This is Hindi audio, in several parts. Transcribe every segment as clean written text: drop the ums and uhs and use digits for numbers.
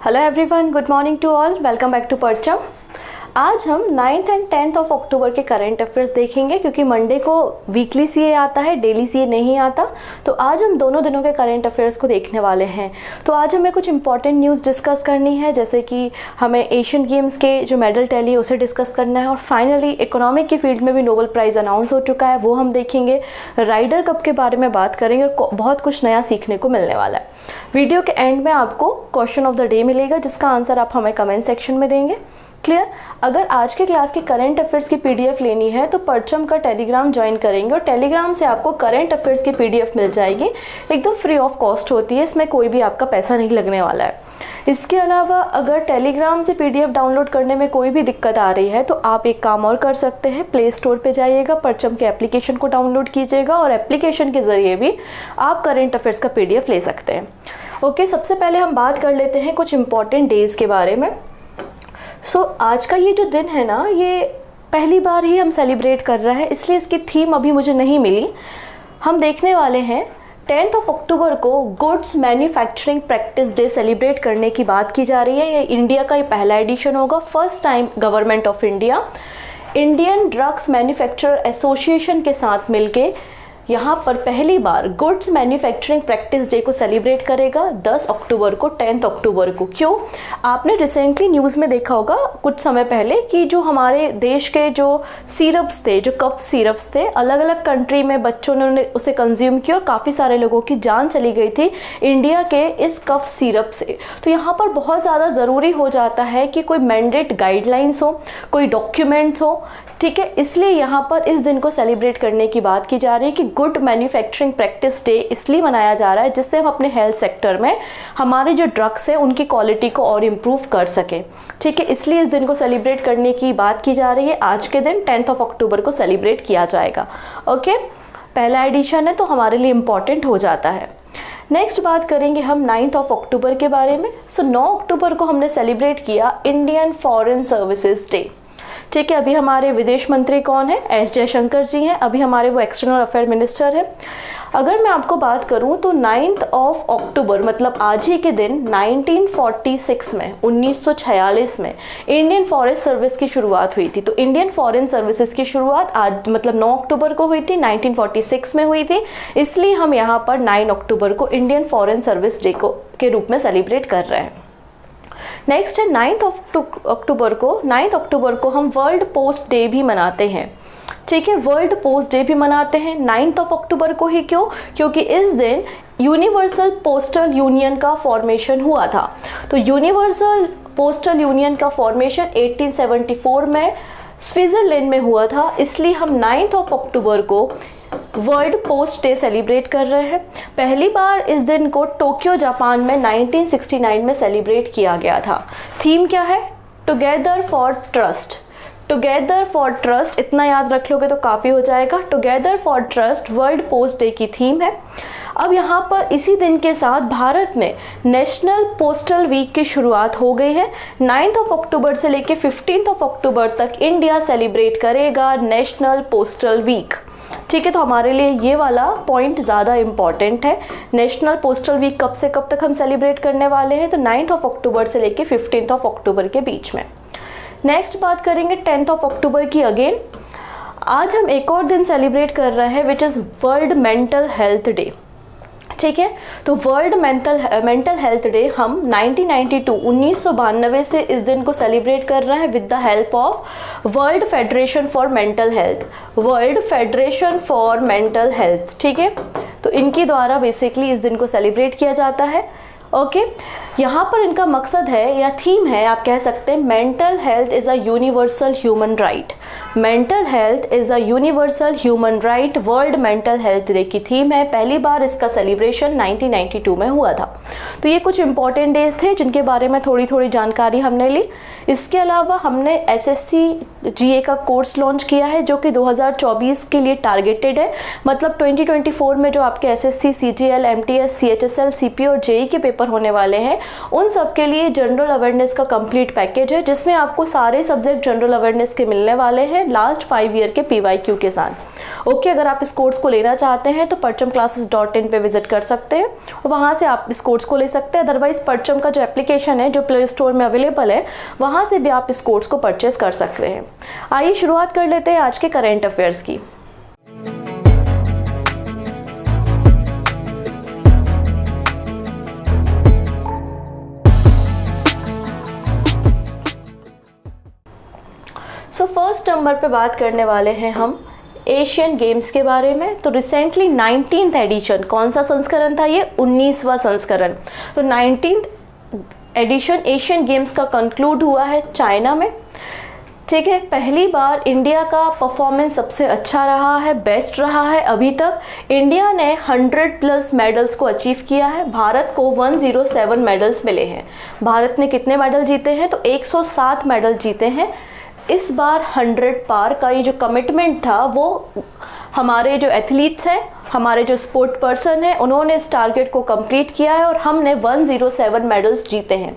Hello everyone, good morning to all, welcome back to Parcham. आज हम 9th and 10th of October के करंट अफेयर्स देखेंगे क्योंकि मंडे को वीकली सीए आता है, डेली सीए नहीं आता। तो आज हम दोनों दिनों के करंट अफेयर्स को देखने वाले हैं। तो आज हमें कुछ इंपॉर्टेंट न्यूज़ डिस्कस करनी है, जैसे कि हमें एशियन गेम्स के जो मेडल टैली है उसे डिस्कस करना है, और फाइनली इकोनॉमिक की फील्ड में भी नोबेल प्राइज़ अनाउंस हो चुका है, वो हम देखेंगे। राइडर कप के बारे में बात करेंगे और बहुत कुछ नया सीखने को मिलने वाला है। वीडियो के एंड में आपको क्वेश्चन ऑफ द डे मिलेगा जिसका आंसर आप हमें कमेंट सेक्शन में देंगे। क्लियर? अगर आज के क्लास की करंट अफेयर्स की पीडीएफ लेनी है तो परचम का टेलीग्राम ज्वाइन करेंगे और टेलीग्राम से आपको करंट अफेयर्स की पीडीएफ मिल जाएगी। एकदम फ्री ऑफ कॉस्ट होती है, इसमें कोई भी आपका पैसा नहीं लगने वाला है। इसके अलावा अगर टेलीग्राम से पीडीएफ डाउनलोड करने में कोई भी दिक्कत आ रही है तो आप एक काम और कर सकते हैं, प्ले स्टोर पे जाइएगा, परचम के एप्लीकेशन को डाउनलोड कीजिएगा और एप्लीकेशन के ज़रिए भी आप करंट अफेयर्स का पीडीएफ ले सकते हैं। ओके, सबसे पहले हम बात कर लेते हैं कुछ इंपॉर्टेंट डेज़ के बारे में। आज का ये जो दिन है ना, ये पहली बार ही हम सेलिब्रेट कर रहे हैं, इसलिए इसकी थीम अभी मुझे नहीं मिली। हम देखने वाले हैं 10th ऑफ अक्टूबर को goods manufacturing practice day celebrate करने की बात की जा रही है। ये इंडिया का ये पहला एडिशन होगा। First time government of India Indian drugs manufacturer association के साथ मिलके यहाँ पर पहली बार गुड्स मैन्युफैक्चरिंग प्रैक्टिस डे को सेलिब्रेट करेगा 10 अक्टूबर को, 10th अक्टूबर को। क्यों? आपने रिसेंटली न्यूज़ में देखा होगा कुछ समय पहले कि जो हमारे देश के जो सिरप्स थे, जो कफ सिरप्स थे, अलग अलग कंट्री में बच्चों ने उसे कंज्यूम किया और काफ़ी सारे लोगों की जान चली गई थी इंडिया के इस कफ सिरप से। तो यहाँ पर बहुत ज़्यादा ज़रूरी हो जाता है कि कोई मैंडेट गाइडलाइंस हो, कोई डॉक्यूमेंट्स हो, ठीक है। इसलिए यहाँ पर इस दिन को सेलिब्रेट करने की बात की जा रही है कि गुड मैन्युफैक्चरिंग प्रैक्टिस डे इसलिए मनाया जा रहा है जिससे हम अपने हेल्थ सेक्टर में हमारे जो ड्रग्स हैं उनकी क्वालिटी को और इम्प्रूव कर सकें, ठीक है। इसलिए इस दिन को सेलिब्रेट करने की बात की जा रही है। आज के दिन 10th ऑफ अक्टूबर को सेलिब्रेट किया जाएगा। ओके, पहला एडिशन है तो हमारे लिए इम्पॉर्टेंट हो जाता है। नेक्स्ट बात करेंगे हम 9th ऑफ अक्टूबर के बारे में। 9 अक्टूबर को हमने सेलिब्रेट किया इंडियन फॉरेन सर्विसेज डे, ठीक है। अभी हमारे विदेश मंत्री कौन है? एस जयशंकर जी हैं। अभी हमारे वो एक्सटर्नल अफेयर मिनिस्टर हैं। अगर मैं आपको बात करूं तो 9th ऑफ अक्टूबर मतलब आज ही के दिन 1946 में, 1946 में इंडियन फॉरेस्ट सर्विस की शुरुआत हुई थी। तो इंडियन फॉरेन सर्विसेज की शुरुआत आज मतलब 9 अक्टूबर को हुई थी, 1946 में हुई थी। इसलिए हम यहाँ पर 9 अक्टूबर को इंडियन फॉरेन सर्विस डे के रूप में सेलिब्रेट कर रहे हैं। नेक्स्ट है 9th अक्टूबर को। 9th अक्टूबर को हम वर्ल्ड पोस्ट डे भी मनाते हैं, ठीक है। वर्ल्ड पोस्ट डे भी मनाते हैं 9th ऑफ अक्टूबर को ही। क्यों? क्योंकि इस दिन यूनिवर्सल पोस्टल यूनियन का फॉर्मेशन हुआ था। तो यूनिवर्सल पोस्टल यूनियन का फॉर्मेशन 1874 में स्विट्जरलैंड में हुआ था। इसलिए हम 9th ऑफ अक्टूबर को वर्ल्ड पोस्ट डे सेलिब्रेट कर रहे हैं। पहली बार इस दिन को टोक्यो जापान में 1969 में सेलिब्रेट किया गया था। थीम क्या है? Together for trust. Together for trust, इतना याद रख लोगे तो काफ़ी हो जाएगा। Together for trust world post day की थीम है। अब यहाँ पर इसी दिन के साथ भारत में नेशनल पोस्टल वीक की शुरुआत हो गई है। 9th ऑफ अक्टूबर से लेके 15th ऑफ अक्टूबर तक इंडिया सेलिब्रेट करेगा नेशनल पोस्टल वीक, ठीक है। तो हमारे लिए ये वाला पॉइंट ज़्यादा इम्पॉर्टेंट है। नेशनल पोस्टल वीक कब से कब तक हम सेलिब्रेट करने वाले हैं? तो 9th ऑफ अक्टूबर से लेके 15th ऑफ अक्टूबर के बीच में। नेक्स्ट बात करेंगे 10th ऑफ अक्टूबर की। अगेन आज हम एक और दिन सेलिब्रेट कर रहे हैं which is world mental health day, ठीक है। तो वर्ल्ड मेंटल हेल्थ डे हम 1992 से इस दिन को सेलिब्रेट कर रहे हैं with the help of world federation for mental health, world federation for mental health, ठीक है। तो इनके द्वारा बेसिकली इस दिन को सेलिब्रेट किया जाता है। ओके, यहाँ पर इनका मकसद है या थीम है, आप कह सकते हैं mental health is a universal human right. Mental health is a universal human right world mental health day की थीम है। पहली बार इसका सेलिब्रेशन 1992 में हुआ था। तो ये कुछ इंपॉर्टेंट डेज थे जिनके बारे में थोड़ी थोड़ी जानकारी हमने ली। इसके अलावा हमने एसएससी जीए का कोर्स लॉन्च किया है जो कि 2024 के लिए टारगेटेड है। मतलब 2024 में जो आपके SSC, CGL, MTS, CHSL, CP और जेई के पेपर होने वाले हैं उन सब के लिए जनरल अवेयरनेस का कंप्लीट पैकेज है, जिसमें आपको सारे सब्जेक्ट जनरल अवेयरनेस के मिलने वाले हैं लास्ट 5 ईयर के PYQ के साथ। ओके, अगर आप इस कोर्स को लेना चाहते हैं तो parchamclasses.in पे विजिट कर सकते हैं और वहाँ से आप इस कोर्स को ले सकते हैं। अदरवाइज परचम का जो एप्लीकेशन है जो प्ले स्टोर में अवेलेबल है, वहाँ से भी आप इस कोर्स को परचेस कर सकते हैं। आइए शुरुआत कर लेते हैं आज के करेंट अफेयर्स की। फर्स्ट नंबर पे बात करने वाले हैं हम एशियन गेम्स के बारे में। तो रिसेंटली 19th एडिशन, कौन सा संस्करण था ये? 19वां संस्करण। तो 19th एडिशन एशियन गेम्स का कंक्लूड हुआ है चाइना में। ठीक है, पहली बार इंडिया का परफॉर्मेंस सबसे अच्छा रहा है, बेस्ट रहा है। अभी तक इंडिया ने 100+ मेडल्स को अचीव किया है। भारत को 107 मेडल्स मिले हैं। भारत ने कितने मेडल जीते हैं? तो 107 मेडल जीते हैं। इस बार 100 पार का ये जो कमिटमेंट था, वो हमारे जो एथलीट्स हैं, हमारे जो स्पोर्ट पर्सन हैं, उन्होंने इस टारगेट को कंप्लीट किया है और हमने 107 मेडल्स जीते हैं।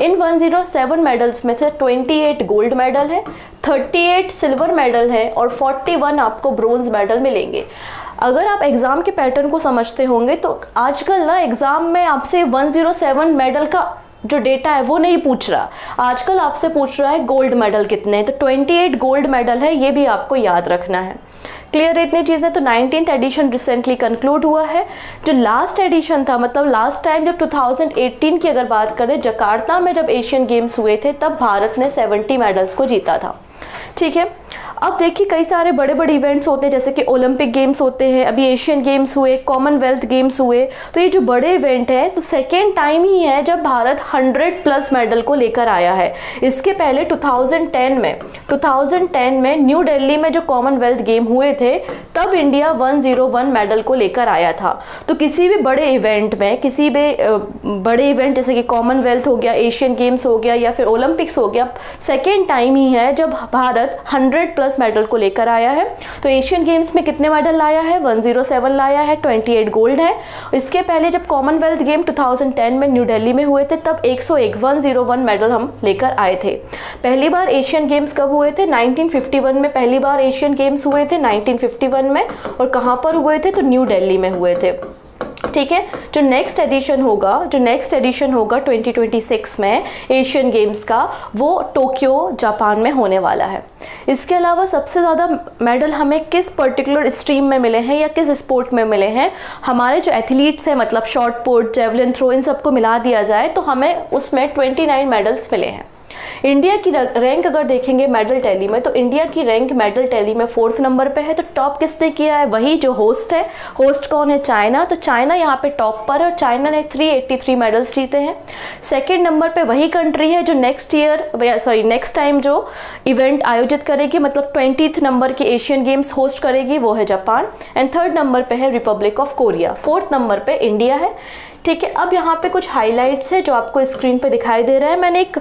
इन 107 मेडल्स में से 28 गोल्ड मेडल है, 38 सिल्वर मेडल है और 41 आपको ब्रोंज मेडल मिलेंगे। अगर आप एग्ज़ाम के पैटर्न को समझते होंगे तो आजकल ना एग्ज़ाम में आपसे 107 मेडल का जो डेटा है वो नहीं पूछ रहा, आजकल आपसे पूछ रहा है गोल्ड मेडल कितने हैं। तो 28 गोल्ड मेडल है, ये भी आपको याद रखना है। क्लियर है इतनी चीज़ें? तो 19th एडिशन रिसेंटली कंक्लूड हुआ है। जो लास्ट एडिशन था, मतलब लास्ट टाइम जब 2018 की अगर बात करें, जकार्ता में जब एशियन गेम्स हुए थे, तब भारत ने 70 मेडल्स को जीता था। ठीक है, अब देखिए कई सारे बड़े बड़े इवेंट्स होते हैं, जैसे कि ओलंपिक गेम्स होते हैं, अभी एशियन गेम्स हुए, कॉमनवेल्थ गेम्स हुए। तो ये जो बड़े इवेंट है, तो सेकेंड टाइम ही है जब भारत 100+ मेडल को लेकर आया है। इसके पहले 2010 में न्यू दिल्ली में जो कॉमनवेल्थ गेम हुए थे, तब इंडिया 101 मेडल को लेकर आया था। तो किसी भी बड़े इवेंट में, किसी भी बड़े इवेंट जैसे कि कॉमनवेल्थ हो गया, एशियन गेम्स हो गया या फिर ओलंपिक्स हो गया, सेकेंड टाइम ही है जब भारत 100+ मेडल को लेकर आया है। तो एशियन गेम्स में कितने मेडल लाया है? 107 लाया है, 28 गोल्ड है। इसके पहले जब कॉमनवेल्थ गेम 2010 में न्यू दिल्ली में हुए थे, तब 101 मेडल हम लेकर आए थे। पहली बार एशियन गेम्स कब हुए थे? 1951 में पहली बार एशियन गेम्स हुए थे, 1951 में। और कहाँ पर हुए थे? तो न्यू दिल्ली में हुए थे। ठीक है, जो नेक्स्ट एडिशन होगा 2026 में एशियन गेम्स का, वो टोक्यो जापान में होने वाला है। इसके अलावा सबसे ज़्यादा मेडल हमें किस पर्टिकुलर स्ट्रीम में मिले हैं या किस स्पोर्ट में मिले हैं? हमारे जो एथलीट्स हैं, मतलब शॉर्ट पुट, जेवलिन थ्रो, इन सबको मिला दिया जाए तो हमें उसमें 29 मेडल्स मिले हैं। इंडिया की रैंक अगर देखेंगे मेडल टैली में, तो इंडिया की रैंक मेडल टैली में 4th नंबर पे है। तो टॉप किसने किया है? वही जो होस्ट है। होस्ट कौन है? चाइना। तो चाइना यहाँ पे टॉप पर है और चाइना ने 383 मेडल्स जीते हैं। सेकेंड नंबर पे वही कंट्री है जो नेक्स्ट टाइम जो इवेंट आयोजित करेगी, मतलब 20th नंबर की एशियन गेम्स होस्ट करेगी, वो है जापान। एंड 3rd नंबर पे है Republic of Korea. 4th number पे इंडिया है। ठीक है, अब यहाँ पे कुछ हाइलाइट्स है जो आपको स्क्रीन पे दिखाई दे रहा है। मैंने एक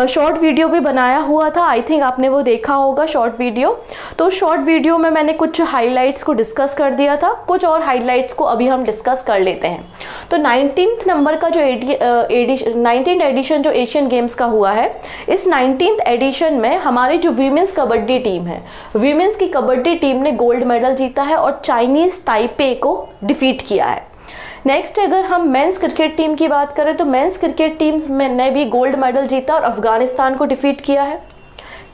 शॉर्ट वीडियो भी बनाया हुआ था, आई थिंक आपने वो देखा होगा शॉर्ट वीडियो। तो शॉर्ट वीडियो में मैंने कुछ हाइलाइट्स को डिस्कस कर दिया था, कुछ और हाइलाइट्स को अभी हम डिस्कस कर लेते हैं। तो 19th नंबर का जो 19th एडिशन जो एशियन गेम्स का हुआ है, इस 19th एडिशन में हमारी जो वीमेंस कबड्डी टीम है, वीमेंस की कबड्डी टीम ने गोल्ड मेडल जीता है और चाइनीज ताइपे को डिफीट किया है। नेक्स्ट अगर हम मेंस क्रिकेट टीम की बात करें, तो मेंस क्रिकेट टीम ने भी गोल्ड मेडल जीता और अफगानिस्तान को डिफीट किया है।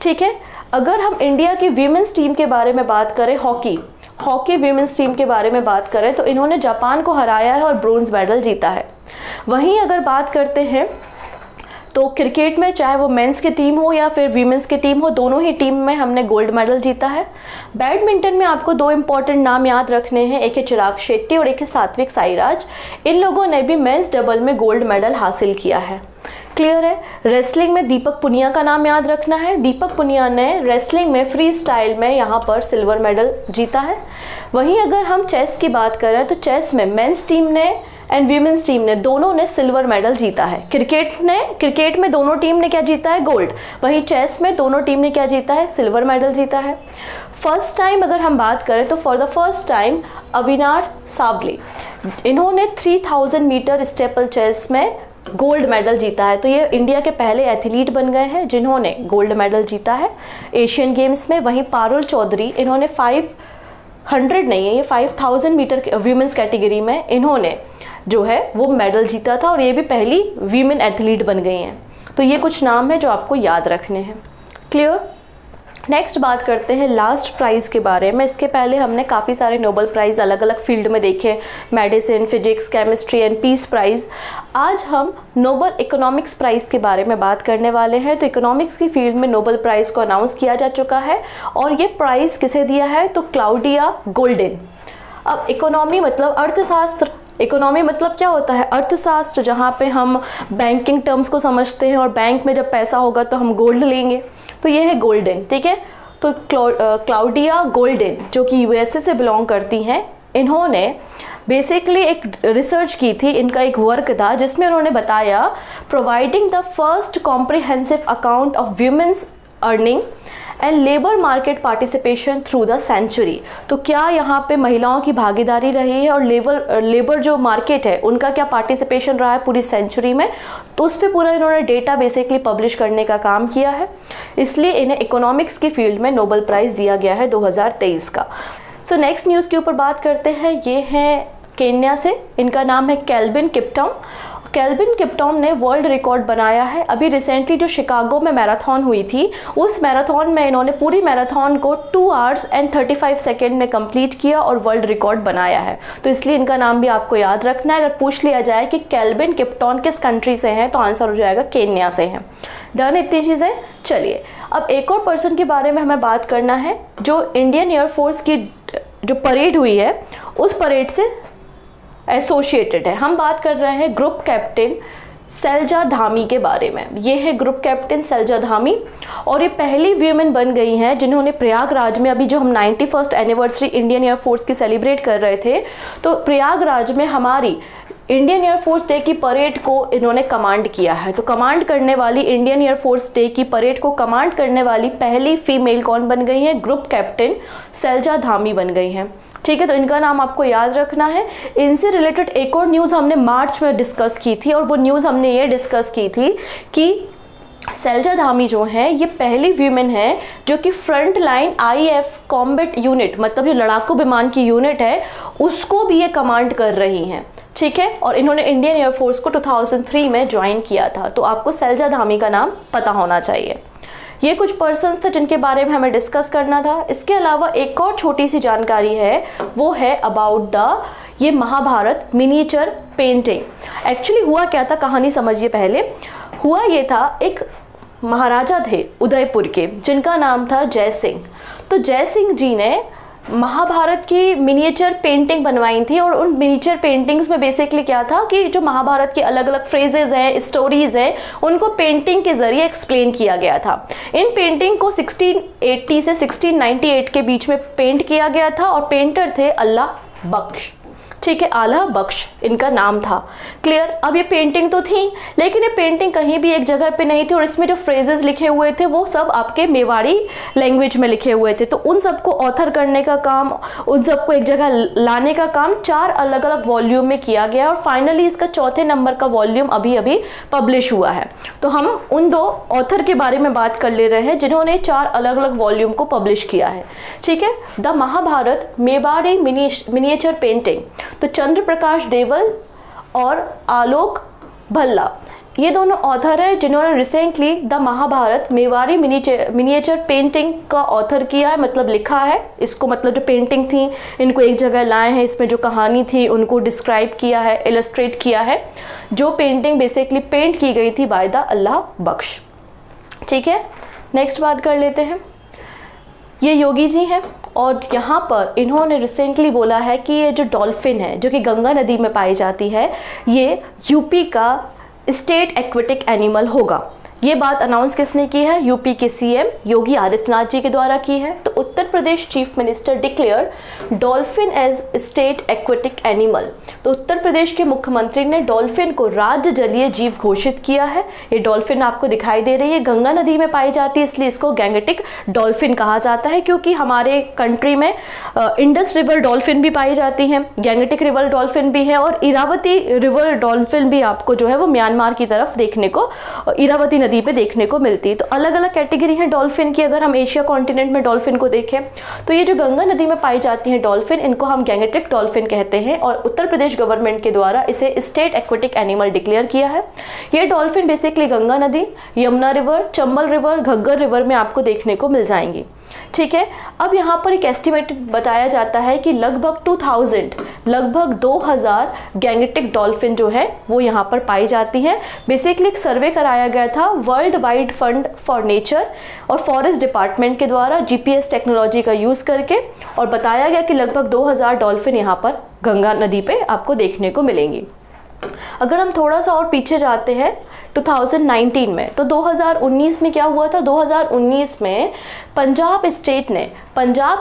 ठीक है, अगर हम इंडिया की वीमेंस टीम के बारे में बात करें, हॉकी वीमेंस टीम के बारे में बात करें, तो इन्होंने जापान को हराया है और ब्रोंज मेडल जीता है। वहीं अगर बात करते हैं तो क्रिकेट में, चाहे वो मेंस की टीम हो या फिर वीमेंस की टीम हो, दोनों ही टीम में हमने गोल्ड मेडल जीता है। बैडमिंटन में आपको 2 इंपॉर्टेंट नाम याद रखने हैं, एक है चिराग शेट्टी और एक है सात्विक साईराज। इन लोगों ने भी मेंस डबल में गोल्ड मेडल हासिल किया है। क्लियर है। रेसलिंग में दीपक पुनिया का नाम याद रखना है। दीपक पुनिया ने रेसलिंग में फ्री स्टाइल में यहाँ पर सिल्वर मेडल जीता है। वहीं अगर हम चेस की बात करें तो चेस में मेंस टीम ने एंड वीमेंस टीम ने दोनों ने सिल्वर मेडल जीता है। क्रिकेट में दोनों टीम ने क्या जीता है? गोल्ड। वहीं चेस में दोनों टीम ने क्या जीता है? सिल्वर मेडल जीता है। फर्स्ट टाइम अगर हम बात करें तो for the first time Avinash Sable, इन्होंने 3000 मीटर स्टेपल चेस में गोल्ड मेडल जीता है। तो ये इंडिया के पहले एथलीट बन गए हैं जिन्होंने गोल्ड मेडल जीता है एशियन गेम्स में। वहीं पारुल चौधरी, इन्होंने 500 नहीं है, ये 5000 मीटर वीमेंस कैटेगरी में इन्होंने जो है वो मेडल जीता था और ये भी पहली वीमेन एथलीट बन गई हैं। तो ये कुछ नाम है जो आपको याद रखने हैं। क्लियर। नेक्स्ट बात करते हैं लास्ट प्राइज़ के बारे में। इसके पहले हमने काफ़ी सारे नोबेल प्राइज़ अलग अलग फील्ड में देखे, medicine, physics, chemistry and peace prize. आज हम नोबेल इकोनॉमिक्स प्राइज़ के बारे में बात करने वाले हैं। तो इकोनॉमिक्स की फील्ड में नोबेल प्राइज़ को अनाउंस किया जा चुका है और ये प्राइज़ किसे दिया है? तो क्लाउडिया गोल्डिन। अब इकोनॉमी मतलब अर्थशास्त्र, इकोनॉमी मतलब क्या होता है? अर्थशास्त्र, जहाँ पे हम बैंकिंग टर्म्स को समझते हैं और बैंक में जब पैसा होगा तो हम गोल्ड लेंगे, तो ये है गोल्डन। ठीक है। तो क्लाउडिया गोल्डिन जो कि यूएसए से बिलोंग करती हैं, इन्होंने बेसिकली एक रिसर्च की थी, इनका एक वर्क था जिसमें उन्होंने बताया providing the first comprehensive account of women's earning and labour market participation through the century. तो क्या यहाँ पे महिलाओं की भागीदारी रही है और लेबर जो मार्केट है उनका क्या पार्टिसिपेशन रहा है पूरी सेंचुरी में, तो उस पर पूरा इन्होंने डेटा बेसिकली पब्लिश करने का काम किया है। इसलिए इन्हें इकोनॉमिक्स की फील्ड में नोबेल प्राइज़ दिया गया है 2023 का। सो नेक्स्ट न्यूज़ के ऊपर बात करते हैं। ये हैं केन्या से, इनका नाम है केल्विन किप्टम। केल्विन किप्टम ने वर्ल्ड रिकॉर्ड बनाया है। अभी रिसेंटली जो शिकागो में मैराथन हुई थी, उस मैराथन में इन्होंने पूरी मैराथन को 2 आवर्स एंड 35 सेकेंड में कंप्लीट किया और वर्ल्ड रिकॉर्ड बनाया है। तो इसलिए इनका नाम भी आपको याद रखना है। अगर पूछ लिया जाए कि केल्विन किप्टम किस कंट्री से हैं, तो आंसर हो जाएगा केन्या से हैं। डन इतनी चीज़ें। चलिए अब एक और पर्सन के बारे में हमें बात करना है जो इंडियन एयरफोर्स की जो परेड हुई है उस परेड से एसोसिएटेड है। हम बात कर रहे हैं ग्रुप कैप्टन सैलजा धामी के बारे में। ये है ग्रुप कैप्टन सैलजा धामी और ये पहली वीमेन बन गई हैं जिन्होंने प्रयागराज में, अभी जो हम 91st एनिवर्सरी इंडियन एयरफोर्स की सेलिब्रेट कर रहे थे, तो प्रयागराज में हमारी इंडियन एयरफोर्स डे की परेड को इन्होंने कमांड किया है। तो कमांड करने वाली, इंडियन एयरफोर्स डे की परेड को कमांड करने वाली पहली फीमेल कौन बन गई है? ग्रुप कैप्टन सैलजा धामी बन गई हैं। ठीक है। तो इनका नाम आपको याद रखना है। इनसे रिलेटेड एक और न्यूज़ हमने मार्च में डिस्कस की थी और वो न्यूज़ हमने ये डिस्कस की थी कि सैलजा धामी जो है ये पहली वीमेन है जो कि front line IF combat unit, मतलब जो लड़ाकू विमान की यूनिट है, उसको भी ये कमांड कर रही हैं। ठीक है। और इन्होंने इंडियन एयरफोर्स को 2003 में ज्वाइन किया था। तो आपको सैलजा धामी का नाम पता होना चाहिए। ये कुछ पर्सन्स थे जिनके बारे में हमें डिस्कस करना था। इसके अलावा एक और छोटी सी जानकारी है, वो है अबाउट द ये महाभारत मिनिएचर पेंटिंग। एक्चुअली हुआ क्या था, कहानी समझिए पहले। हुआ ये था, एक महाराजा थे उदयपुर के जिनका नाम था जय सिंह। तो जय सिंह जी ने महाभारत की मिनिएचर पेंटिंग बनवाई थी और उन मिनिएचर पेंटिंग्स में बेसिकली क्या था कि जो महाभारत के अलग अलग फ्रेजेस हैं, स्टोरीज हैं, उनको पेंटिंग के जरिए एक्सप्लेन किया गया था। इन पेंटिंग को 1680 से 1698 के बीच में पेंट किया गया था और पेंटर थे अल्लाह बख्श। ठीक है, आला बख्श इनका नाम था। क्लियर। अब ये पेंटिंग तो थी, लेकिन ये पेंटिंग कहीं भी एक जगह पे नहीं थी और इसमें जो फ्रेजेस लिखे हुए थे वो सब आपके मेवाड़ी लैंग्वेज में लिखे हुए थे। तो उन सबको ऑथर करने का काम, उन सबको एक जगह लाने का काम 4 अलग अलग वॉल्यूम में किया गया और फाइनली इसका 4थे नंबर का वॉल्यूम अभी अभी पब्लिश हुआ है। तो हम उन 2 ऑथर के बारे में बात कर ले रहे हैं जिन्होंने 4 अलग अलग वॉल्यूम को पब्लिश किया है। ठीक है। The Mahabharata Mewari miniature painting, तो चंद्र प्रकाश देवल और आलोक भल्ला, ये दोनों ऑथर हैं जिन्होंने recently the Mahabharata Mewari miniature painting का ऑथर किया है, मतलब लिखा है इसको, मतलब जो पेंटिंग थी इनको एक जगह लाए हैं, इसमें जो कहानी थी उनको डिस्क्राइब किया है, इलस्ट्रेट किया है। जो पेंटिंग बेसिकली पेंट की गई थी बाय द अल्लाह बख्श। ठीक है। नेक्स्ट बात कर लेते हैं। ये योगी जी हैं और यहाँ पर इन्होंने रिसेंटली बोला है कि ये जो डॉल्फिन है जो कि गंगा नदी में पाई जाती है, ये यूपी का स्टेट एक्वेटिक एनिमल होगा। ये बात अनाउंस किसने की है? यूपी के CM योगी आदित्यनाथ जी के द्वारा की है। तो Uttar Pradesh chief minister declare dolphin as state aquatic animal. तो उत्तर प्रदेश के मुख्यमंत्री ने डॉल्फिन को राज्य जलीय जीव घोषित किया है। ये डॉल्फिन आपको दिखाई दे रही है, गंगा नदी में पाई जाती है, इसलिए इसको गैंगेटिक डॉल्फिन कहा जाता है, क्योंकि हमारे कंट्री में इंडस रिवर डॉल्फिन भी पाई जाती है, गैंगेटिक रिवर डॉल्फिन भी है, और इरावती रिवर डॉल्फिन भी आपको जो है वो म्यांमार की तरफ देखने को, इरावती नदी पे देखने को मिलती है। तो अलग अलग कैटेगरी है डॉल्फिन की। अगर हम एशिया कॉन्टिनेंट में डॉल्फिन को देखें तो ये जो गंगा नदी में पाई जाती है डॉल्फिन, इनको हम गैंगेटिक डॉल्फिन कहते हैं, और उत्तर प्रदेश गवर्नमेंट के द्वारा इसे स्टेट एक्वेटिक एनिमल डिक्लेयर किया है। ये डॉल्फिन बेसिकली गंगा नदी, Yamuna river, Chambal river, Ghaggar river में आपको देखने को मिल जाएंगी। ठीक है, अब यहाँ पर एक एस्टिमेटेड बताया जाता है कि लगभग 2000 गैंगेटिक डॉल्फिन जो है वो यहाँ पर पाई जाती हैं। बेसिकली एक सर्वे कराया गया था world wide fund for nature और फॉरेस्ट डिपार्टमेंट के द्वारा जीपीएस टेक्नोलॉजी का यूज़ करके, और बताया गया कि लगभग 2000 डॉल्फिन यहाँ पर गंगा नदी पे आपको देखने को मिलेंगी। अगर हम थोड़ा सा और पीछे जाते हैं 2019 में, तो 2019 में क्या हुआ था? 2019 में पंजाब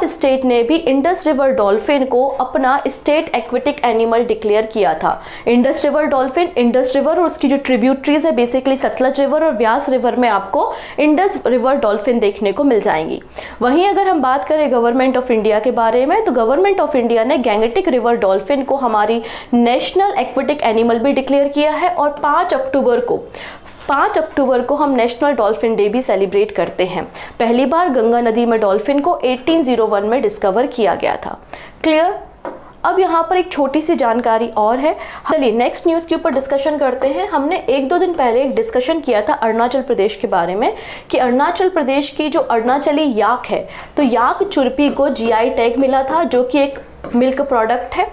स्टेट ने भी इंडस रिवर डॉल्फिन को अपना स्टेट एक्वेटिक एनिमल डिक्लेयर किया था। Indus river dolphin, Indus river और उसकी जो ट्रिब्यूटरीज है बेसिकली सतलज रिवर और व्यास रिवर में आपको इंडस रिवर डॉल्फिन देखने को मिल जाएंगी। वहीं अगर हम बात करें गवर्नमेंट ऑफ इंडिया के बारे में, तो गवर्नमेंट ऑफ इंडिया ने गैंगेटिक रिवर डॉल्फिन को हमारी नेशनल एक्वेटिक एनिमल भी डिक्लेयर किया है, और 5 अक्टूबर को हम नेशनल डॉल्फिन डे भी सेलिब्रेट करते हैं। पहली बार गंगा नदी में डॉल्फिन को 1801 में डिस्कवर किया गया था। क्लियर? अब यहाँ पर एक छोटी सी जानकारी और है। चलिए नेक्स्ट न्यूज़ के ऊपर डिस्कशन करते हैं। हमने 1-2 दिन पहले एक डिस्कशन किया था अरुणाचल प्रदेश के बारे में, कि अरुणाचल प्रदेश की जो अरुणाचली याक है, तो याक चुरपी को जीआई टैग मिला था, जो कि एक मिल्क प्रोडक्ट है।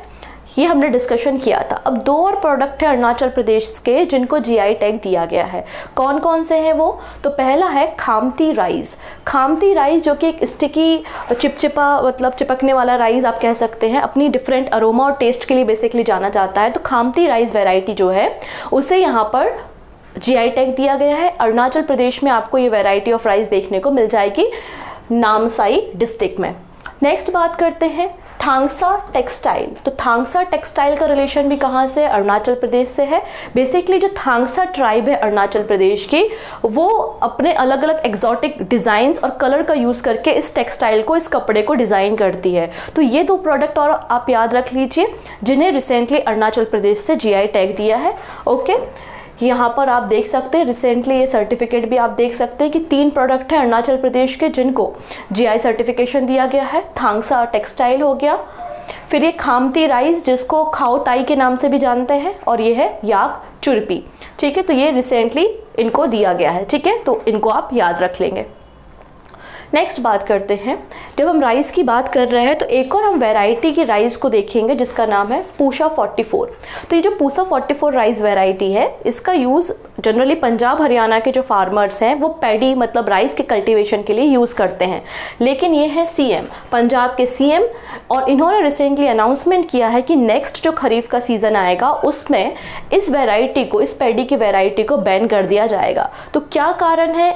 ये हमने डिस्कशन किया था। अब 2 और प्रोडक्ट है अरुणाचल प्रदेश के जिनको जीआई टैग दिया गया है। कौन कौन से हैं वो? तो पहला है खामती राइस। खामती राइस जो कि एक स्टिकी चिपचिपा, मतलब चिपकने वाला राइस आप कह सकते हैं, अपनी डिफरेंट अरोमा और टेस्ट के लिए बेसिकली जाना जाता है। तो खामती राइस वेराइटी जो है उसे यहाँ पर जीआई टैग दिया गया है। अरुणाचल प्रदेश में आपको ये वेराइटी ऑफ राइस देखने को मिल जाएगी नामसाई डिस्ट्रिक्ट में। नेक्स्ट बात करते हैं थांगसा टेक्सटाइल। तो थांगसा टेक्सटाइल का रिलेशन भी कहाँ से? अरुणाचल प्रदेश से है। बेसिकली जो थांगसा ट्राइब है अरुणाचल प्रदेश की, वो अपने अलग अलग एग्जॉटिक डिज़ाइंस और कलर का यूज़ करके इस टेक्सटाइल को, इस कपड़े को डिज़ाइन करती है। तो ये 2 प्रोडक्ट और आप याद रख लीजिए जिन्हें रिसेंटली अरुणाचल प्रदेश से जीआई टैग दिया है। ओके, यहाँ पर आप देख सकते हैं रिसेंटली ये सर्टिफिकेट भी आप देख सकते हैं कि 3 प्रोडक्ट हैं अरुणाचल प्रदेश के जिनको जीआई सर्टिफिकेशन दिया गया है। थांगसा टेक्सटाइल हो गया, फिर ये खामती राइस जिसको खाओ ताई के नाम से भी जानते हैं, और ये है याक चुरपी। ठीक है, तो ये रिसेंटली इनको दिया गया है। ठीक है, तो इनको आप याद रख लेंगे। नेक्स्ट बात करते हैं, जब हम राइस की बात कर रहे हैं तो एक और हम वैरायटी की राइस को देखेंगे जिसका नाम है पूसा 44। तो ये जो पूसा 44 राइस वैरायटी है, इसका यूज़ जनरली पंजाब हरियाणा के जो फार्मर्स हैं वो पैडी मतलब राइस के कल्टीवेशन के लिए यूज़ करते हैं। लेकिन ये है सीएम, पंजाब के सीएम, और इन्होंने रिसेंटली अनाउंसमेंट किया है कि नेक्स्ट जो खरीफ का सीज़न आएगा उसमें इस वैरायटी को, इस पैडी की वैरायटी को बैन कर दिया जाएगा। तो क्या कारण है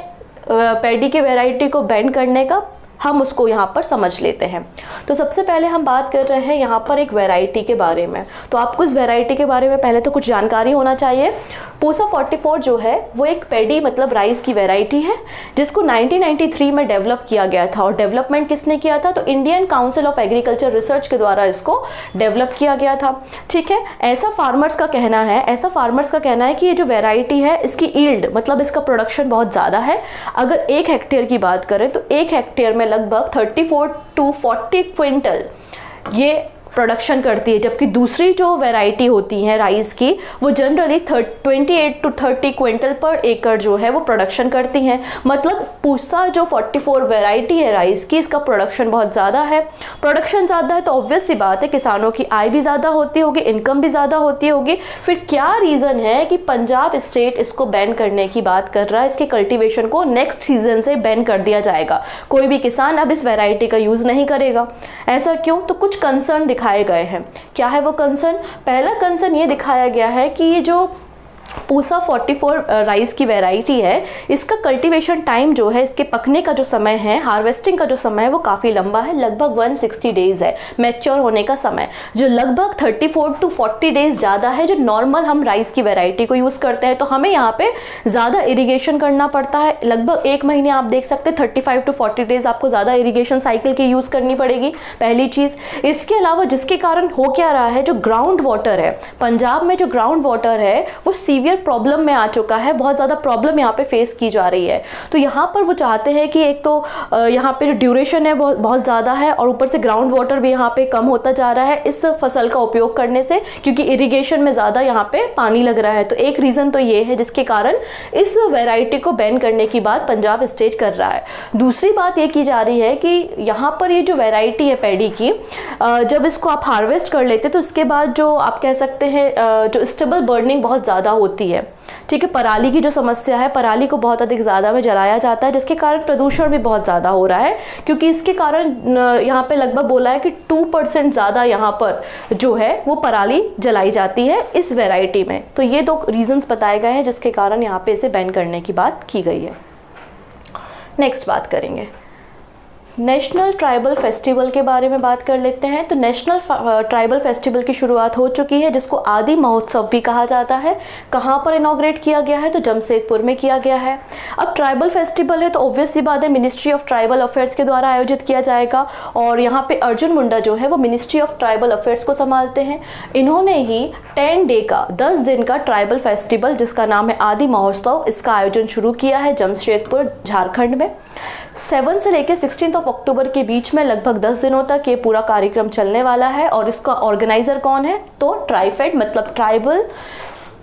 पैडी के वैरायटी को बैन करने का, हम उसको यहाँ पर समझ लेते हैं। तो सबसे पहले हम बात कर रहे हैं यहाँ पर एक वैरायटी के बारे में। तो आपको इस वैरायटी के बारे में पहले तो कुछ जानकारी होना चाहिए। पूसा 44 जो है वो एक पैडी मतलब राइस की वैरायटी है जिसको 1993 में डेवलप किया गया था। और डेवलपमेंट किसने किया था? तो Indian council of agriculture research के द्वारा इसको डेवलप किया गया था। ठीक है, ऐसा फार्मर्स का कहना है कि ये जो वैरायटी है इसकी ईल्ड मतलब इसका प्रोडक्शन बहुत ज़्यादा है। अगर 1 हेक्टेयर की बात करें तो 1 हेक्टेयर में लगभग 34 to 40 क्विंटल ये प्रोडक्शन करती है, जबकि दूसरी जो वैरायटी होती है राइस की वो जनरली 28 to 30 क्विंटल पर एकड़ जो है वो प्रोडक्शन करती हैं। मतलब पूसा जो 44 वैरायटी है राइस की, इसका प्रोडक्शन बहुत ज़्यादा है। प्रोडक्शन ज़्यादा है तो ऑब्वियस सी बात है किसानों की आय भी ज़्यादा होती होगी, इनकम भी ज़्यादा होती होगी। फिर क्या रीज़न है कि पंजाब स्टेट इसको बैन करने की बात कर रहा है? इसके कल्टिवेशन को नेक्स्ट सीजन से बैन कर दिया जाएगा, कोई भी किसान अब इस वैरायटी का यूज़ नहीं करेगा। ऐसा क्यों? तो कुछ कंसर्न दिखाए गए हैं। क्या है वो कंसर्न? पहला कंसर्न ये दिखाया गया है कि ये जो पूसा 44 राइस की वैरायटी है, इसका कल्टीवेशन टाइम जो है, इसके पकने का जो समय है, हार्वेस्टिंग का जो समय है वो काफ़ी लंबा है, लगभग 160 डेज है मैच्योर होने का समय, जो लगभग 34 to 40 डेज ज़्यादा है जो नॉर्मल हम राइस की वैरायटी को यूज़ करते हैं। तो हमें यहाँ पे ज़्यादा इरीगेशन करना पड़ता है, लगभग 1 महीने आप देख सकते हैं 35 to 40 डेज आपको ज़्यादा इरीगेशन साइकिल की यूज़ करनी पड़ेगी, पहली चीज़। इसके अलावा जिसके कारण हो क्या रहा है, जो ग्राउंड वाटर है, पंजाब में जो ग्राउंड वाटर है वो सीवियर प्रॉब्लम में आ चुका है, बहुत ज़्यादा प्रॉब्लम यहाँ पे फेस की जा रही है। तो यहाँ पर वो चाहते हैं कि एक तो यहाँ पे जो ड्यूरेशन है बहुत ज़्यादा है और ऊपर से ग्राउंड वाटर भी यहाँ पे कम होता जा रहा है इस फसल का उपयोग करने से, क्योंकि इरिगेशन में ज़्यादा यहाँ पे पानी लग रहा है। तो एक रीज़न तो ये है जिसके कारण इस वैरायटी को बैन करने की बात पंजाब स्टेट कर रहा है। दूसरी बात ये की जा रही है कि यहाँ पर ये जो वैरायटी है पैडी की, जब इसको आप हार्वेस्ट कर लेते तो इसके बाद जो आप कह सकते हैं जो स्टेबल बर्निंग बहुत ज़्यादा होती है, ठीक है। पराली की जो समस्या है, पराली को बहुत अधिक ज़्यादा में जलाया जाता है जिसके कारण प्रदूषण भी बहुत ज़्यादा हो रहा है, क्योंकि इसके कारण यहाँ पे लगभग बोला है कि 2% ज़्यादा यहाँ पर जो है वो पराली जलाई जाती है इस वैरायटी में। तो ये 2 रीजंस बताए गए हैं जिसके कारण यहाँ पे इसे बैन करने की बात की गई है। नेक्स्ट बात करेंगे नेशनल ट्राइबल फेस्टिवल के बारे में बात कर लेते हैं। तो नेशनल ट्राइबल फेस्टिवल की शुरुआत हो चुकी है जिसको आदि महोत्सव भी कहा जाता है। कहाँ पर इनॉग्रेट किया गया है, तो जमशेदपुर में किया गया है। अब ट्राइबल फेस्टिवल है तो ऑब्वियस सी बात है मिनिस्ट्री ऑफ ट्राइबल अफेयर्स के द्वारा आयोजित किया जाएगा और यहाँ पे अर्जुन मुंडा जो है वो मिनिस्ट्री ऑफ ट्राइबल अफेयर्स को संभालते हैं। इन्होंने ही 10 डे का 10 दिन का ट्राइबल फेस्टिवल जिसका नाम है आदि महोत्सव, इसका आयोजन शुरू किया है जमशेदपुर झारखंड में। 7 से लेकर 16 अक्टूबर के बीच में लगभग 10 दिनों तक ये पूरा कार्यक्रम चलने वाला है और इसका ऑर्गेनाइजर कौन है, तो ट्राइफेड मतलब tribal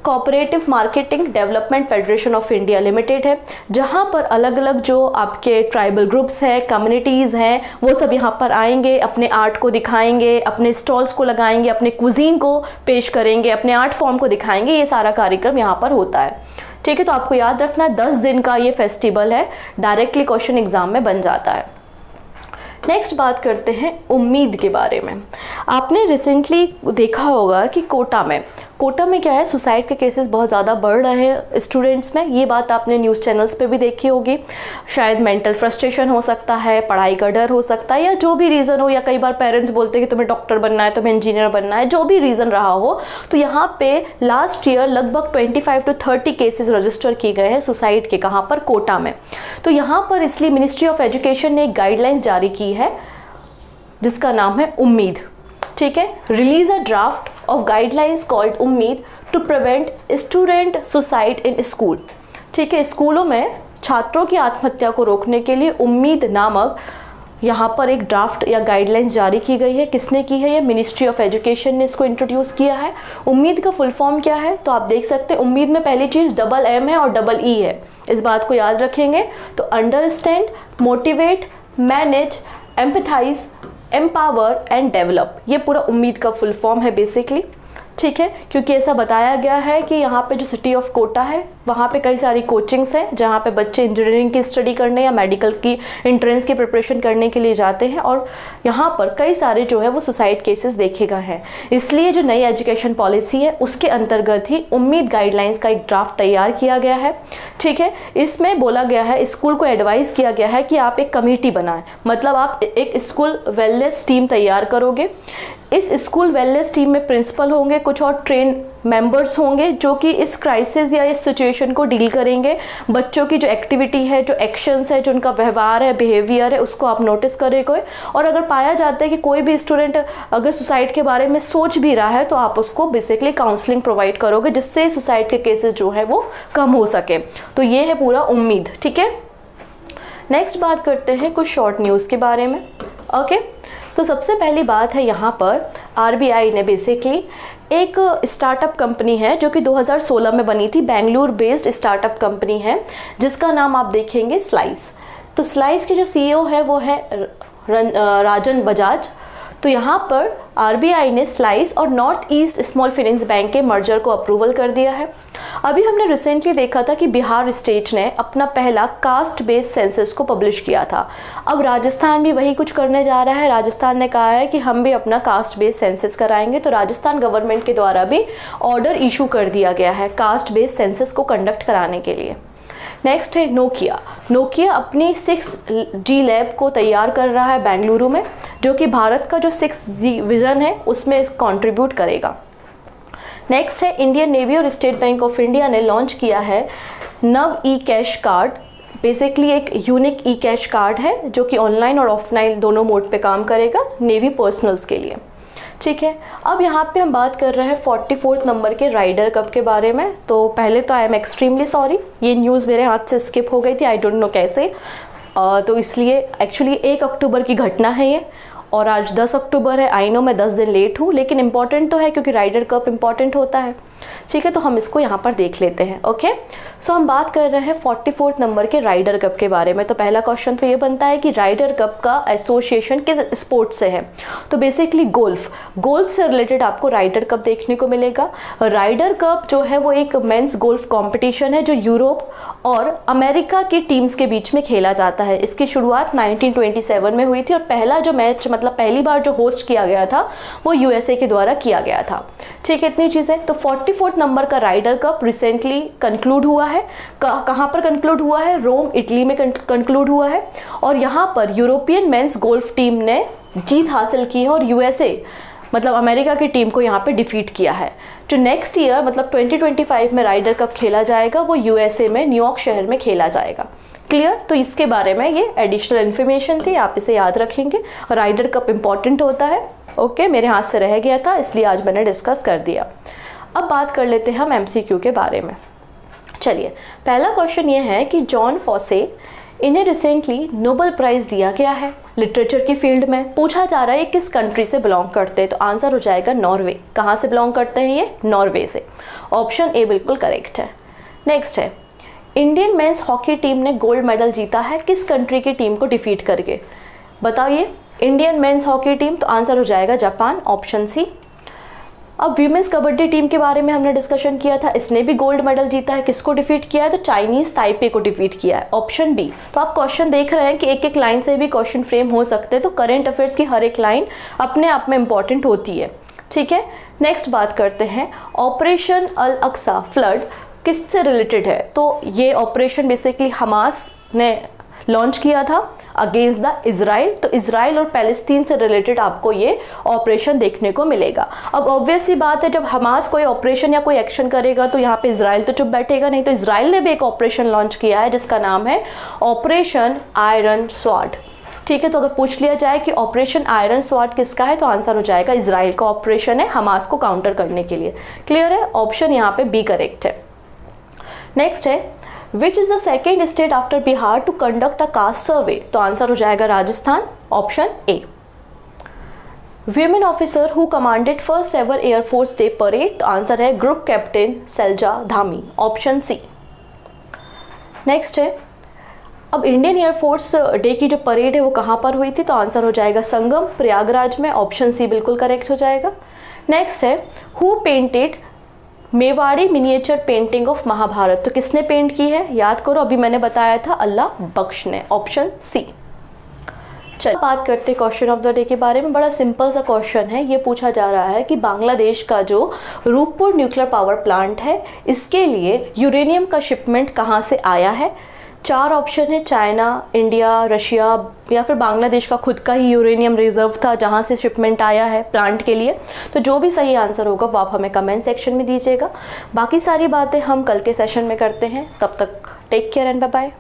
cooperative marketing development federation of India limited है, जहां पर अलग अलग जो आपके ट्राइबल ग्रुप्स हैं, कम्युनिटीज़ हैं, वो सब यहां पर आएंगे, अपने आर्ट को दिखाएंगे, अपने स्टॉल्स को लगाएंगे, अपने कुजीन को पेश करेंगे, अपने आर्ट फॉर्म को दिखाएंगे। ये सारा कार्यक्रम यहाँ पर होता है, ठीक है। तो आपको याद रखना है 10 दिन का ये फेस्टिवल है, डायरेक्टली क्वेश्चन एग्जाम में बन जाता है। नेक्स्ट बात करते हैं उम्मीद के बारे में। आपने रिसेंटली देखा होगा कि कोटा में क्या है, सुसाइड के केसेस बहुत ज़्यादा बढ़ रहे हैं स्टूडेंट्स में। ये बात आपने न्यूज़ चैनल्स पे भी देखी होगी। शायद मेंटल फ्रस्ट्रेशन हो सकता है, पढ़ाई का डर हो सकता है, या जो भी रीज़न हो, या कई बार पेरेंट्स बोलते हैं कि तुम्हें डॉक्टर बनना है, तुम्हें इंजीनियर बनना है, जो भी रीज़न रहा हो। तो यहाँ पे लास्ट ईयर लगभग 25 to 30 केसेस रजिस्टर किए गए हैं सुसाइड के। कहाँ पर, कोटा में। तो यहाँ पर इसलिए मिनिस्ट्री ऑफ एजुकेशन ने एक गाइडलाइंस जारी की है जिसका नाम है उम्मीद, ठीक है। Release a draft of guidelines called Ummeed to prevent student suicide in school, ठीक है। स्कूलों में छात्रों की आत्महत्या को रोकने के लिए उम्मीद नामक यहाँ पर एक ड्राफ्ट या गाइडलाइंस जारी की गई है। किसने की है, ये मिनिस्ट्री ऑफ एजुकेशन ने इसको इंट्रोड्यूस किया है। उम्मीद का फुल फॉर्म क्या है, तो आप देख सकते हैं उम्मीद में पहली चीज़ डबल M है और डबल E है, इस बात को याद रखेंगे। तो understand, motivate, manage, empathise, empower and develop, ये पूरा उम्मीद का फुल फॉर्म है बेसिकली, ठीक है। क्योंकि ऐसा बताया गया है कि यहाँ पे जो सिटी ऑफ कोटा है वहाँ पे कई सारी कोचिंग्स हैं जहाँ पे बच्चे इंजीनियरिंग की स्टडी करने या मेडिकल की एंट्रेंस की प्रिपरेशन करने के लिए जाते हैं, और यहाँ पर कई सारे जो है वो सुसाइड केसेस देखे गए हैं। इसलिए जो नई एजुकेशन पॉलिसी है उसके अंतर्गत ही उम्मीद गाइडलाइंस का एक ड्राफ्ट तैयार किया गया है, ठीक है। इसमें बोला गया है, स्कूल को एडवाइस किया गया है कि आप एक कमेटी बनाएं, मतलब आप एक स्कूल वेलनेस टीम तैयार करोगे। इस स्कूल वेलनेस टीम में प्रिंसिपल होंगे, कुछ और ट्रेन मेंबर्स होंगे जो कि इस क्राइसिस या इस सिचुएशन को डील करेंगे। बच्चों की जो एक्टिविटी है, जो एक्शंस है, जो उनका व्यवहार है, बिहेवियर है, उसको आप नोटिस करेंगे। और अगर पाया जाता है कि कोई भी स्टूडेंट अगर सुसाइड के बारे में सोच भी रहा है तो आप उसको बेसिकली काउंसलिंग प्रोवाइड करोगे जिससे सुसाइड के केसेस जो है वो कम हो सके। तो ये है पूरा उम्मीद, ठीक है। नेक्स्ट बात करते हैं कुछ शॉर्ट न्यूज़ के बारे में, ओके। तो सबसे पहली बात है यहाँ पर RBI ने बेसिकली एक स्टार्टअप कंपनी है जो कि 2016 में बनी थी, बेंगलुरु बेस्ड स्टार्टअप कंपनी है जिसका नाम आप देखेंगे स्लाइस। तो स्लाइस के जो CEO है वो है राजन बजाज। तो यहाँ पर आरबीआई ने स्लाइस और north east small finance bank के मर्जर को अप्रूवल कर दिया है। अभी हमने रिसेंटली देखा था कि बिहार स्टेट ने अपना पहला कास्ट बेस्ड सेंसस को पब्लिश किया था। अब राजस्थान भी वही कुछ करने जा रहा है। राजस्थान ने कहा है कि हम भी अपना कास्ट बेस्ड सेंसस कराएंगे, तो राजस्थान गवर्नमेंट के द्वारा भी ऑर्डर इशू कर दिया गया है कास्ट बेस्ड सेंसस को कंडक्ट कराने के लिए। नेक्स्ट है नोकिया अपनी 6G लैब को तैयार कर रहा है बेंगलुरु में, जो कि भारत का जो 6G विजन है उसमें कंट्रीब्यूट करेगा। नेक्स्ट है इंडियन नेवी और स्टेट बैंक ऑफ इंडिया ने लॉन्च किया है नव ई कैश कार्ड। बेसिकली एक यूनिक ई कैश कार्ड है जो कि ऑनलाइन और ऑफलाइन दोनों मोड पे काम करेगा नेवी पर्सनल्स के लिए। ठीक है, अब यहाँ पे हम बात कर रहे हैं 44 नंबर के राइडर कप के बारे में। तो पहले तो आई एम एक्सट्रीमली सॉरी, ये न्यूज़ मेरे हाथ से स्किप हो गई थी, आई डोंट नो कैसे। तो इसलिए एक्चुअली 1 अक्टूबर की घटना है ये, और आज 10 अक्टूबर है। आई नो मैं 10 दिन लेट हूँ, लेकिन इंपॉर्टेंट तो है क्योंकि राइडर कप इंपॉर्टेंट होता है। ठीक है, तो हम इसको यहाँ पर देख लेते हैं। ओके, सो हम बात कर रहे हैं 44 नंबर के राइडर कप के बारे में। तो पहला क्वेश्चन तो ये बनता है कि राइडर कप का एसोसिएशन किस स्पोर्ट से है। तो बेसिकली गोल्फ से रिलेटेड आपको राइडर कप देखने को मिलेगा। राइडर कप जो है वो एक मेंस गोल्फ कॉम्पिटिशन है जो यूरोप और अमेरिका की टीम्स के बीच में खेला जाता है। इसकी शुरुआत 1927 में हुई थी और पहला जो मैच मतलब पहली बार जो होस्ट किया गया था वो यूएसए के द्वारा किया गया था। ठीक है, इतनी चीज़ें। तो 44 नंबर का राइडर कप रिसेंटली कंक्लूड हुआ है। कहाँ पर कंक्लूड हुआ है? रोम, इटली में कंक्लूड हुआ है। और यहाँ पर यूरोपियन मेंस गोल्फ टीम ने जीत हासिल की है और यूएसए मतलब अमेरिका की टीम को यहाँ पे डिफीट किया है। जो नेक्स्ट ईयर मतलब 2025 में राइडर कप खेला जाएगा वो यूएसए में न्यूयॉर्क शहर में खेला जाएगा। क्लियर? तो इसके बारे में ये एडिशनल इन्फॉर्मेशन थी, आप इसे याद रखेंगे। राइडर कप इम्पॉर्टेंट होता है। ओके, मेरे हाथ से रह गया था इसलिए आज मैंने डिस्कस कर दिया। अब बात कर लेते हैं हम एमसीक्यू के बारे में। चलिए, पहला क्वेश्चन ये है कि जॉन फॉसे, इन्हें रिसेंटली नोबेल प्राइज दिया गया है लिटरेचर की फील्ड में। पूछा जा रहा है किस कंट्री से बिलोंग करते हैं, तो आंसर हो जाएगा नॉर्वे। कहाँ से बिलोंग करते हैं ये? नॉर्वे से। ऑप्शन ए बिल्कुल करेक्ट है। नेक्स्ट है इंडियन मेंस हॉकी टीम ने गोल्ड मेडल जीता है किस कंट्री की टीम को डिफीट करके? बताइए, इंडियन मेंस हॉकी टीम, तो आंसर हो जाएगा जापान। Option C. अब वीमेंस कबड्डी टीम के बारे में हमने डिस्कशन किया था, इसने भी गोल्ड मेडल जीता है। किसको डिफीट किया है? तो चाइनीज ताइपे को डिफीट किया है। Option B. तो आप क्वेश्चन देख रहे हैं कि एक एक लाइन से भी क्वेश्चन फ्रेम हो सकते हैं, तो करंट अफेयर्स की हर एक लाइन अपने आप में इंपॉर्टेंट होती है। ठीक है, नेक्स्ट बात करते हैं ऑपरेशन अल अक्सा फ्लड किससे रिलेटेड है? तो ये ऑपरेशन बेसिकली हमास ने लॉन्च किया था अगेंस्ट द इजराइल। तो इजराइल और पैलेस्टीन से रिलेटेड आपको ये ऑपरेशन देखने को मिलेगा। अब ऑब्वियस सी बात है, जब हमास कोई ऑपरेशन या कोई एक्शन करेगा तो यहाँ पे इजराइल तो चुप बैठेगा नहीं। तो इजराइल ने भी एक ऑपरेशन लॉन्च किया है जिसका नाम है ऑपरेशन आयरन स्वॉर्ड। ठीक है, तो अगर पूछ लिया जाए कि ऑपरेशन आयरन स्वॉर्ड किसका है, तो आंसर हो जाएगा इजराइल का ऑपरेशन है हमास को काउंटर करने के लिए। क्लियर है? ऑप्शन यहाँ पे बी करेक्ट है। नेक्स्ट है which is the second state after Bihar to conduct a caste survey? तो आंसर हो जाएगा Rajasthan. Option A. Women officer who commanded first ever Air Force Day parade? तो आंसर है group captain Shailja Dhami. Option C. Next है अब इंडियन एयरफोर्स डे की जो परेड है वो कहाँ पर हुई थी? तो आंसर हो जाएगा संगम, प्रयागराज में। ऑप्शन सी बिल्कुल करेक्ट हो जाएगा। नेक्स्ट है who painted Mewari miniature painting of Mahabharata? तो किसने पेंट की है? याद करो, अभी मैंने बताया था अल्लाह बख्श ने। Option C. चलिए बात करते हैं क्वेश्चन ऑफ द डे के बारे में। बड़ा सिंपल सा क्वेश्चन है। ये पूछा जा रहा है कि बांग्लादेश का जो रूपपुर न्यूक्लियर पावर प्लांट है इसके लिए यूरेनियम का शिपमेंट कहाँ से आया है? 4 ऑप्शन है, चाइना, इंडिया, रशिया या फिर बांग्लादेश का खुद का ही यूरेनियम रिजर्व था जहां से शिपमेंट आया है प्लांट के लिए। तो जो भी सही आंसर होगा वो आप हमें कमेंट सेक्शन में दीजिएगा। बाकी सारी बातें हम कल के सेशन में करते हैं। तब तक take care and bye bye.